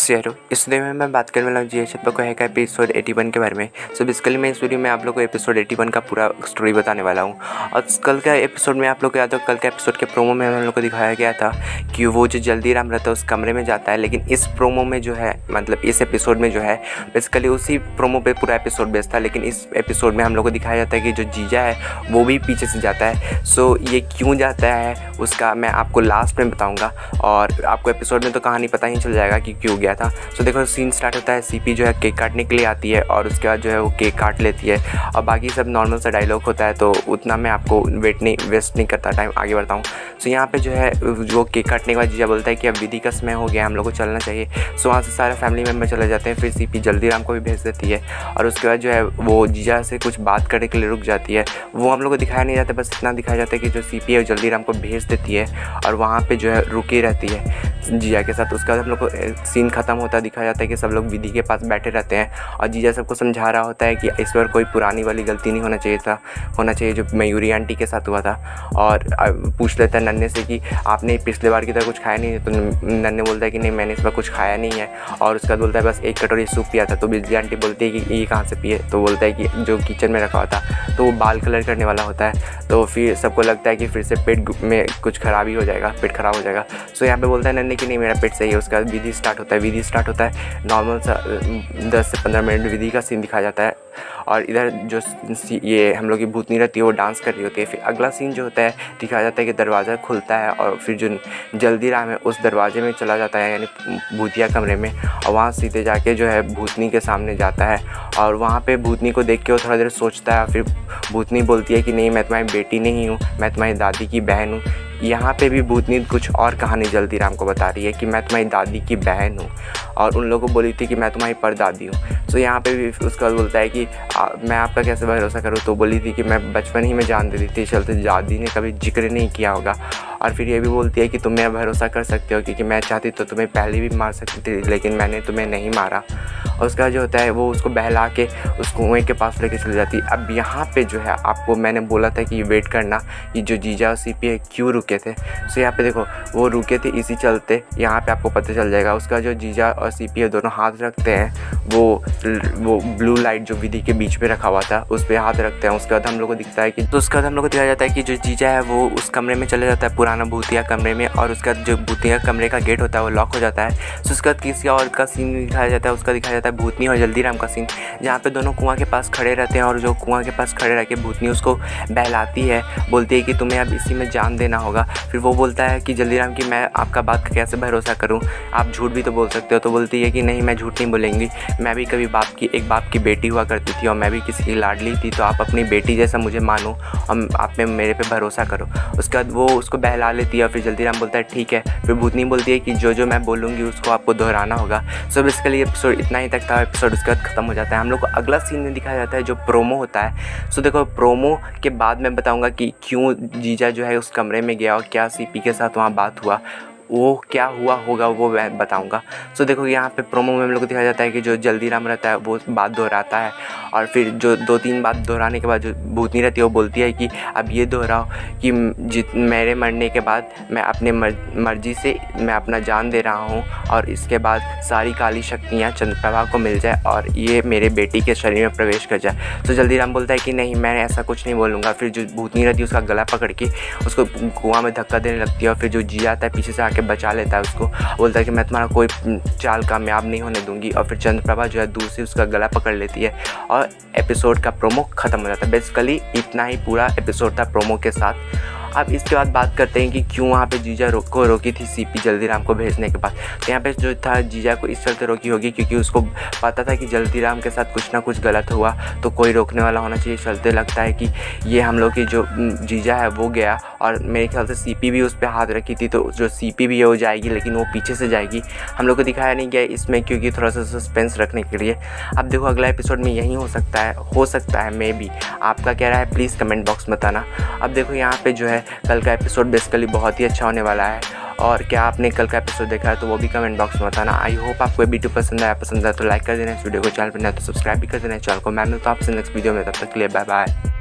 सो यारो इस वीडियो में मैं बात करने वाला हूँ जी चैप्टर को है का एपिसोड 81 के बारे में। सो बेसिकली मैं इस वीडियो में आप लोग को एपिसोड 81 का पूरा स्टोरी बताने वाला हूँ। और कल का एपिसोड में आप लोग को याद हो, कल के एपिसोड के प्रोमो में हम लोग को दिखाया गया था कि वो जो जल्दीराम रहता है उस कमरे में जाता है। लेकिन इस प्रोमो में जो है, मतलब इस एपिसोड में जो है, बेसिकली उसी प्रोमो पे पूरा एपिसोड बेस्ड था। लेकिन इस एपिसोड में हम लोग को दिखाया जाता है कि जो जीजा है वो भी पीछे से जाता है। सो ये क्यों जाता है उसका मैं आपको लास्ट में बताऊँगा, और आपको एपिसोड में तो कहानी पता ही चल जाएगा कि क्यों गया था। सो देखो सीन स्टार्ट होता है, सीपी जो है केक काटने के लिए आती है और उसके बाद जो है वो केक काट लेती है और बाकी सब नॉर्मल सा डायलॉग होता है। तो उतना मैं आपको वेस्ट नहीं करता, टाइम आगे बढ़ता हूँ। सो यहाँ पे जो है वो केक काटने के बाद जीजा बोलता है कि अब विधि का समय हो गया, हम लोग को चलना चाहिए। सो वहाँ से सारे फैमिली मेम्बर चले जाते हैं। फिर सीपी जल्दीराम को भी भेज देती है और उसके बाद जो है वो जीजा से कुछ बात करने के लिए रुक जाती है। वो हम लोग को दिखाया नहीं जाता, बस इतना दिखाया जाता है कि जो सीपी है वो जल्दीराम को भेज देती है और वहाँ पे जो है रुकी रहती है जीजा के साथ। उसके बाद हम लोग को सीन ख़त्म होता दिखाया जाता है कि सब लोग विधि के पास बैठे रहते हैं और जीजा सबको समझा रहा होता है कि इस बार कोई पुरानी वाली गलती नहीं होना चाहिए जो मयूरी आंटी के साथ हुआ था। और पूछ लेता है नन्हे से कि आपने पिछले बार की तरह कुछ खाया नहीं है। तो नन्हे बोलता है कि नहीं, मैंने इस बार कुछ खाया नहीं है। और उसके बाद बोलता है बस एक कटोरी सूप पिया था। तो बिजली आंटी बोलती है कि ये कहाँ से पिए। तो बोलता है कि जो किचन में रखा हुआ था। तो वो बाल कलर करने वाला होता है। तो फिर सबको लगता है कि फिर से पेट में कुछ खराबी हो जाएगा, पेट खराब हो जाएगा। सो यहाँ पे बोलता है नन्हे कि नहीं, मेरा पेट सही है। उसका विधि स्टार्ट होता है नॉर्मल सा 10 से 15 मिनट विधि का सीन दिखाया जाता है। और इधर जो ये हम लोग की भूतनी रहती है वो डांस कर रही होती है। फिर अगला सीन जो होता है दिखाया जाता है कि दरवाज़ा खुलता है और फिर जो जल्दीराम है उस दरवाजे में चला जाता है, यानी भूतिया कमरे में। और वहाँ सीधे जाके जो है भूतनी के सामने जाता है और वहाँ पे भूतनी को देख के वो थोड़ा देर सोचता है। फिर भूतनी बोलती है कि नहीं, मैं तुम्हारी बेटी नहीं हूँ, मैं तुम्हारी दादी की बहन हूँ। यहाँ पे भी भूतनी कुछ और कहानी जल्दीराम को बता रही है कि मैं तुम्हारी दादी की बहन हूँ और उन लोगों को बोली थी कि मैं तुम्हारी परदादी हूँ। सो यहाँ पे भी उसका बोलता है कि मैं आपका कैसे भरोसा करूँ। तो बोली थी कि मैं बचपन ही में जान देती थी, चलते दादी ने कभी जिक्र नहीं किया होगा। और फिर ये भी बोलती है कि तुम मेरा भरोसा कर सकते हो क्योंकि मैं चाहती तो तुम्हें पहले भी मार सकती थी, लेकिन मैंने तुम्हें नहीं मारा। और उसका जो होता है वो उसको बहला के उस कुएँ के पास लेके चली जाती है। अब यहाँ पे जो है आपको मैंने बोला था कि वेट करना, कि जो जीजा और सीपी है क्यों रुके थे। सो यहाँ पे देखो वो रुके थे इसी चलते, यहाँ पे आपको पता चल जाएगा। उसका जो जीजा और सीपी है दोनों हाथ रखते हैं, वो ब्लू लाइट जो विधि के बीच में रखा हुआ था उस पर हाथ रखते हैं। उसके बाद हम लोग को दिखता है कि उसके बाद हम लोग को दिखाया जाता है कि जो जीजा है वो उस कमरे में चले जाता है, पुराना भूतिया कमरे में। और उसका जो भूतिया कमरे का गेट होता है वो लॉक हो जाता है। सो उसका किसी और का सीन दिखाया जाता है, उसका दिखाया जाता है भूतनी और जल्दीराम का सीन, जहाँ पे दोनों कुआं के पास खड़े रहते हैं। और जो कुआं के पास खड़े रह के भूतनी उसको बहलाती है, बोलती है कि तुम्हें अब इसी में जान देना होगा। फिर वो बोलता है कि जल्दीराम कि मैं आपका बात का कैसे भरोसा करूँ, आप झूठ भी तो बोल सकते हो। तो बोलती है कि नहीं, मैं झूठ नहीं बोलेंगी, मैं भी कभी एक बाप की बेटी हुआ करती थी और मैं भी किसी की लाडली थी। तो आप अपनी बेटी जैसा मुझे मानो और आप में मेरे पे भरोसा करो। उसके बाद वो उसको बहला लेती है और फिर जल्दीराम बोलता है ठीक है। फिर भूतनी बोलती है कि जो मैं बोलूँगी उसको आपको दोहराना होगा। सो बेसिकली एपिसोड इतना ही तक था। एपिसोड उसके बाद खत्म हो जाता है। हम लोग को अगला सीन में दिखाया जाता है जो प्रोमो होता है। सो देखो प्रोमो के बाद मैं बताऊँगा कि क्यों जीजा जो है उस कमरे में गया और क्या सीपी के साथ वहाँ बात हुआ, वो क्या हुआ होगा वो मैं बताऊंगा। सो देखो यहाँ पे प्रोमो में हम लोग को दिखाया जाता है कि जो जल्दीराम रहता है वो बात दोहराता है और फिर जो 2-3 बात दोहराने के बाद जो भूतनी रहती है वो बोलती है कि अब ये दोहराओ कि मेरे मरने के बाद मैं अपने मर्जी से मैं अपना जान दे रहा हूँ और इसके बाद सारी काली शक्तियाँ चंद्रप्रभा को मिल जाए और ये मेरे बेटी के शरीर में प्रवेश कर जाए। तो जल्दीराम बोलता है कि नहीं, मैं ऐसा कुछ नहीं बोलूँगा। फिर जो भूतनी रहती है उसका गला पकड़ के उसको कुआं में धक्का देने लगती है और फिर जो जी आता है पीछे से के बचा लेता है उसको, बोलता है कि मैं तुम्हारा कोई चाल कामयाब नहीं होने दूंगी। और फिर चंद्रप्रभा जो है दूर से उसका गला पकड़ लेती है और एपिसोड का प्रोमो खत्म हो जाता है। बेसिकली इतना ही पूरा एपिसोड था प्रोमो के साथ। अब इसके बाद बात करते हैं कि क्यों वहाँ पे जीजा को रोकी थी सीपी जल्दीराम को भेजने के बाद। तो यहाँ पे जो था जीजा को इस चलते रोकी होगी क्योंकि उसको पता था कि जल्दीराम के साथ कुछ ना कुछ गलत हुआ तो कोई रोकने वाला होना चाहिए। चलते लगता है कि ये हम लोग की जो जीजा है वो गया और मेरे ख्याल से सीपी भी उस पर हाथ रखी थी। तो जो सीपी भी है वो जाएगी, लेकिन वो पीछे से जाएगी। हम लोग को दिखाया नहीं गया इसमें क्योंकि थोड़ा सा सस्पेंस रखने के लिए। अब देखो अगला एपिसोड में यही हो सकता है मे बी। आपका क्या रहा है प्लीज़ कमेंट बॉक्स में बताना। अब देखो यहाँ पे जो है कल का एपिसोड बेसिकली बहुत ही अच्छा होने वाला है और क्या आपने कल का एपिसोड देखा है तो वो भी कमेंट बॉक्स में बताना। आई होप आपको ये वीडियो पसंद आया तो लाइक कर देना इस वीडियो को, चैनल पर नया तो सब्सक्राइब भी कर देना चैनल को। मैं मिलता हूँ आपसे नेक्स्ट वीडियो में, तब तक के लिए बाय बाय।